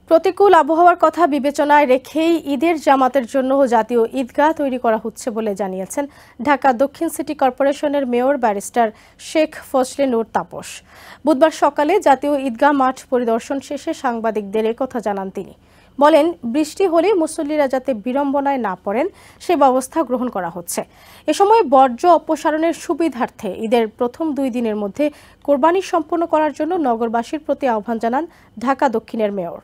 প্রতিকূল আবহাওয়ার কথা বিবেচনায় রেখেই ঈদের জামাতের জন্য জাতীয় ঈদগাহ তৈরি করা হচ্ছে বলে জানিয়েছেন ঢাকা দক্ষিণ সিটি কর্পোরেশনের মেয়র ব্যারিস্টার শেখ ফজলে নূর তাপস। বুধবার সকালে জাতীয় ঈদগাহ মাঠ পরিদর্শন শেষে সাংবাদিকদের একথা জানান তিনি। বলেন, বৃষ্টি হলে মুসল্লিরা যাতে বিড়ম্বনায় না পড়েন সে ব্যবস্থা গ্রহণ করা হচ্ছে। এ সময় বর্জ্য অপসারণের সুবিধার্থে ঈদের প্রথম 2 দিনের মধ্যে কোরবানি সম্পন্ন করার জন্য নগরবাসীর প্রতি আহ্বান জানান ঢাকা দক্ষিণের মেয়র।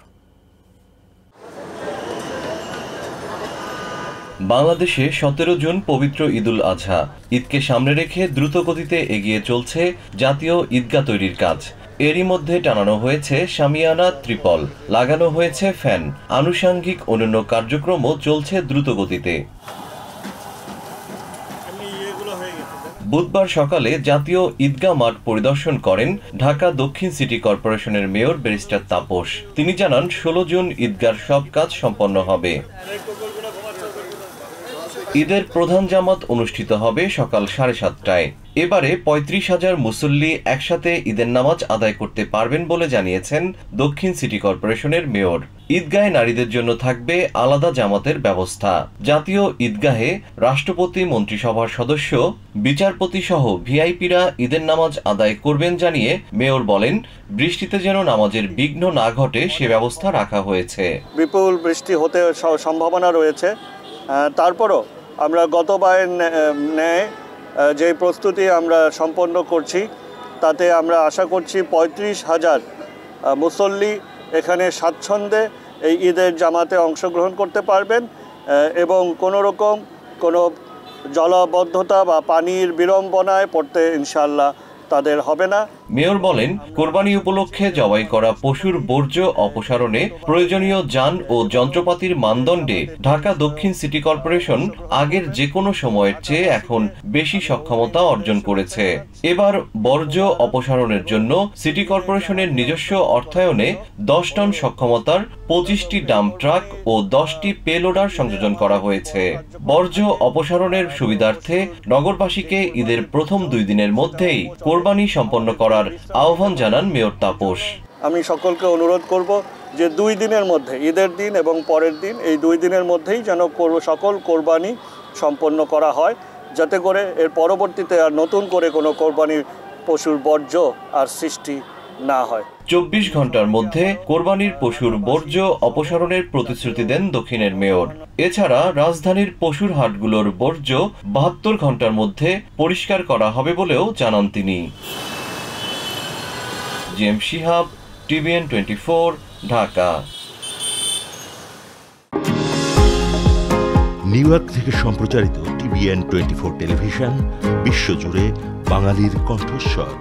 বাংলাদেশে 17 জুন পবিত্র ঈদুল আজহা। ঈদকে সামনে রেখে দ্রুত গতিতে এগিয়ে চলছে জাতীয় ঈদগাহ তৈরির কাজ। এরই মধ্যে টানানো হয়েছে শামিয়ানা, ত্রিপল, লাগানো হয়েছে ফ্যান। আনুষাঙ্গিক অন্যান্য কার্যক্রমও চলছে দ্রুত গতিতে। বুধবার সকালে জাতীয় ঈদগাহ মাঠ পরিদর্শন করেন ঢাকা দক্ষিণ সিটি কর্পোরেশনের মেয়র ব্যারিস্টার তাপস। তিনি জানান, 16 জুন ঈদগাহর সব কাজ সম্পন্ন হবে। ঈদের প্রধান জামাত অনুষ্ঠিত হবে সকাল 7:30টায়। এবারে 35,000 মুসল্লি একসাথে ঈদের নামাজ আদায় করতে পারবেন বলে জানিয়েছেন দক্ষিণ সিটি কর্পোরেশনের মেয়র। ঈদগাহে নারীদের জন্য থাকবে আলাদা জামাতের ব্যবস্থা। জাতীয় ঈদগাহে রাষ্ট্রপতি, মন্ত্রিসভার সদস্য, বিচারপতি সহ ভিআইপিরা ঈদের নামাজ আদায় করবেন জানিয়ে মেয়র বলেন, বৃষ্টিতে যেন নামাজের বিঘ্ন না ঘটে সে ব্যবস্থা রাখা হয়েছে। বিপুল বৃষ্টি হতে সম্ভাবনা রয়েছে, তারপরও আমরা গতবারের ন্যায় যে প্রস্তুতি আমরা সম্পন্ন করছি তাতে আমরা আশা করছি 35,000 মুসল্লি এখানে স্বাচ্ছন্দ্যে এই ঈদের জামাতে অংশগ্রহণ করতে পারবেন এবং কোনো জলাবদ্ধতা বা পানির বিড়ম্বনায় পড়তে ইনশাআল্লাহ তাদের হবে না। মেয়র বলেন, কোরবানি উপলক্ষে জবাই করা পশুর বর্জ্য অপসারণে প্রয়োজনীয় যান ও যন্ত্রপাতির মানদণ্ডে ঢাকা দক্ষিণ সিটি কর্পোরেশন আগের যে কোনো সময়ের চেয়ে এখন বেশি সক্ষমতা অর্জন করেছে। এবার বর্জ্য অপসারণের জন্য সিটি কর্পোরেশনের নিজস্ব অর্থায়নে 10 টন সক্ষমতার 25টি ডাম্প ট্রাক ও 10টি পেলোডার সংযোজন করা হয়েছে। বর্জ্য অপসারণের সুবিধার্থে নগরবাসীকে ঈদের প্রথম 2 দিনের মধ্যেই কোরবানি সম্পন্ন করার আহ্বান জানান মেয়র তাপস। আমি সকলকে অনুরোধ করব যে 2 দিনের মধ্যে, ঈদের দিন এবং পরের দিন, এই 2 দিনের মধ্যেই যেন সকল কোরবানি সম্পন্ন করা হয়, যাতে করে এর পরবর্তীতে আর নতুন করে কোনো কোরবানির পশুর বর্জ্য আর সৃষ্টি না হয়। 24 ঘন্টার মধ্যে কোরবানির পশুর বর্জ্য অপসারণের প্রতিশ্রুতি দেন দক্ষিণের মেয়র। এছাড়া রাজধানীর পশুর হাটগুলোর বর্জ্য 72 ঘন্টার মধ্যে পরিষ্কার করা হবে বলেও জানান তিনি। GM Shihab, TVN 24, Dhaka. New York থেকে সম্প্রচারিত টিভিএন 24 টেলিভিশন বিশ্বজুড়ে বাঙালির কণ্ঠস্বর।